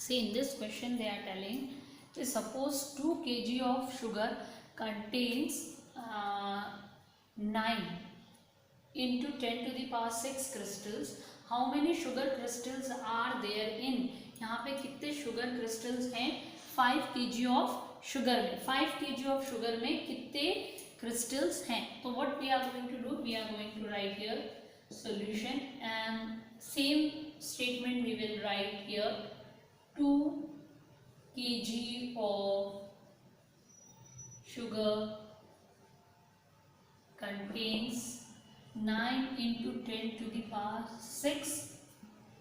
See, in this question they are telling, suppose 2 kg of sugar contains 9 into 10 to the power 6 crystals. How many sugar crystals are there in? यहाँ पे कितने sugar crystals हैं 5 kg of sugar में? 5 kg of sugar में कितने crystals हैं? तो what we are going to do? We are going to write here solution and same statement we will write here. 2 kg of sugar contains 9 into 10 to the power 6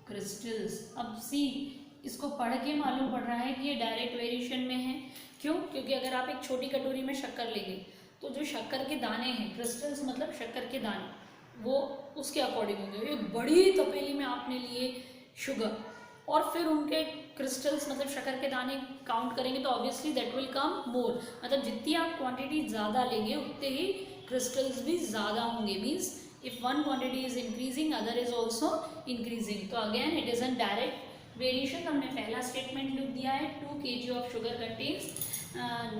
crystals. अब सी इसको पढ़ के मालूम पड़ रहा है कि ये डायरेक्ट वेरिएशन में है. क्यों? क्योंकि अगर आप एक छोटी कटोरी में शक्कर लेंगे तो जो शक्कर के दाने हैं, क्रिस्टल्स मतलब शक्कर के दाने, वो उसके अकॉर्डिंग होंगे. एक बड़ी तपेली में आपने लिए शुगर और फिर उनके क्रिस्टल्स मतलब शक्कर के दाने काउंट करेंगे तो ऑब्वियसली दैट विल कम मोर. मतलब जितनी आप क्वांटिटी ज़्यादा लेंगे उतने ही क्रिस्टल्स भी ज़्यादा होंगे. Means if one quantity is increasing other is also increasing. तो again it is a direct variation. हमने पहला स्टेटमेंट लिख दिया है 2 kg of sugar contains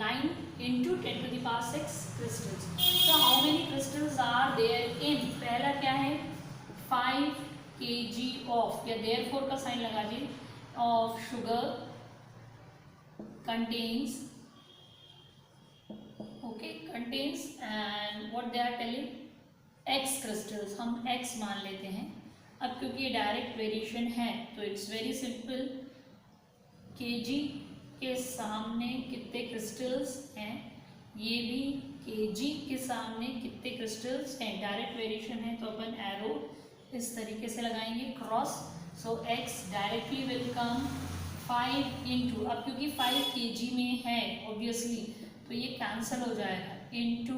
9 into 10 to the power 6 crystals. So how many crystals are there in? पहला क्या है 5 kg of, या therefore का साइन लगा दीजिए, of sugar contains, okay, contains and what they are telling x crystals. हम x मान लेते हैं. अब क्योंकि ये डायरेक्ट वेरिएशन है तो इट्स वेरी सिंपल. kg के सामने कितने क्रिस्टल्स हैं, ये भी kg के सामने कितने क्रिस्टल्स हैं. डायरेक्ट वेरिएशन है तो अपन एरो इस तरीके से लगाएंगे cross. So x directly will come 5 into, अब क्योंकि 5 kg में है ऑब्वियसली तो ये कैंसिल हो जाएगा, इंटू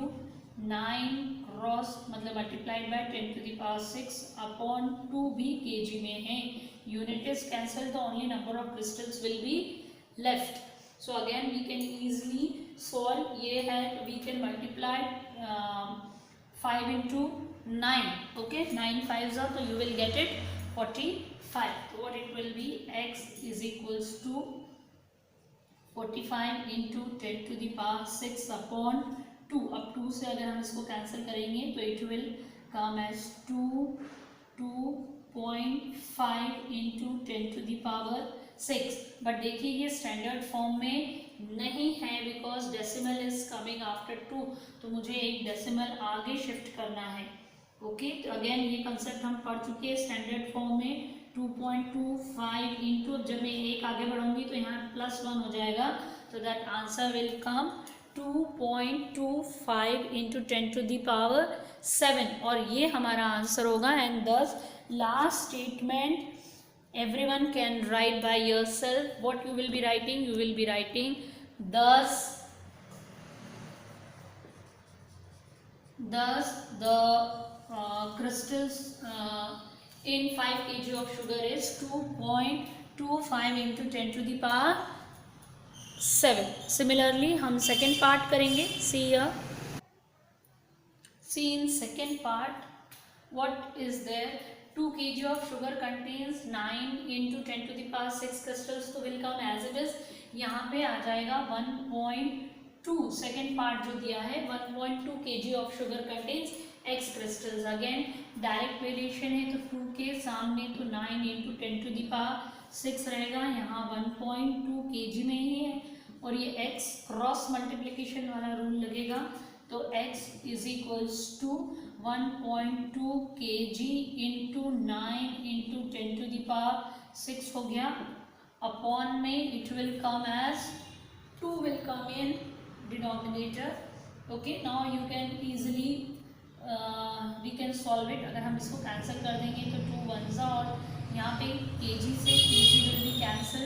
9 क्रॉस मतलब multiplied by 10 to the power 6 upon 2 भी kg में है. यूनिट इज कैंसल तो only number of crystals will be left. So again we can easily solve. ये है तो we can multiply 5 into 9. Okay, 9 5 तो यू विल गेट इट 45. तो what it will be, x is equals to 45 into 10 to the power 6 upon 2. अब 2 से अगर हम इसको कैंसिल करेंगे तो it will come as 2.5 into 10 to the power 6. But देखिए ये स्टैंडर्ड फॉर्म में नहीं है because decimal is coming after 2. तो मुझे एक डेसिमल आगे शिफ्ट करना है. ओके, तो अगेन ये कंसेप्ट हम पढ़ चुके हैं स्टैंडर्ड फॉर्म में. 2.25 इंटू, जब मैं एक आगे बढ़ूंगी तो यहाँ +1 हो जाएगा. तो that answer will come 2.25 into 10 to the power 7 और ये हमारा आंसर होगा. एंड दस last statement everyone can write by yourself. What you will be writing? You will be writing thus the crystals in 5 kg of sugar is 2.25 into 10 to the power 7. Similarly हम second part करेंगे. See here, see in second part what is there. 2 kg of sugar contains 9 into 10 to the power 6 crystals. तो will come as it is. यहाँ पे आ जाएगा 1.2. Second part जो दिया है 1.2 kg of sugar contains x crystals. Again direct variation है तो 2 के सामने तो 9 into 10 to the power 6 रहेगा. यहाँ 1.2 kg में ही है और ये x क्रॉस मल्टीप्लिकेशन वाला रूल लगेगा. तो x is equals to 1.2 kg into 9 into 10 to the power 6 हो गया. अपॉन में it will come as 2 will come in denominator. Okay, now you can easily we can solve it. अगर हम इसको cancel कर देंगे तो 2 1 और यहाँ पे kg से kg will be cancel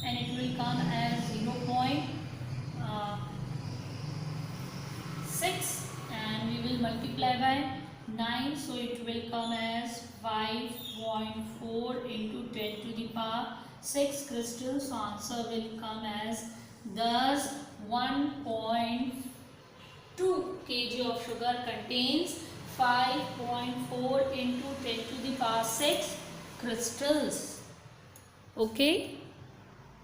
and it will come as 0.6 and we will multiply by 9, so it will come as 5.4 into 10 to the power 6 crystals. So answer will come as thus 1.2 kg of sugar contains 5.4 into 10 to the power 6 crystals. Okay.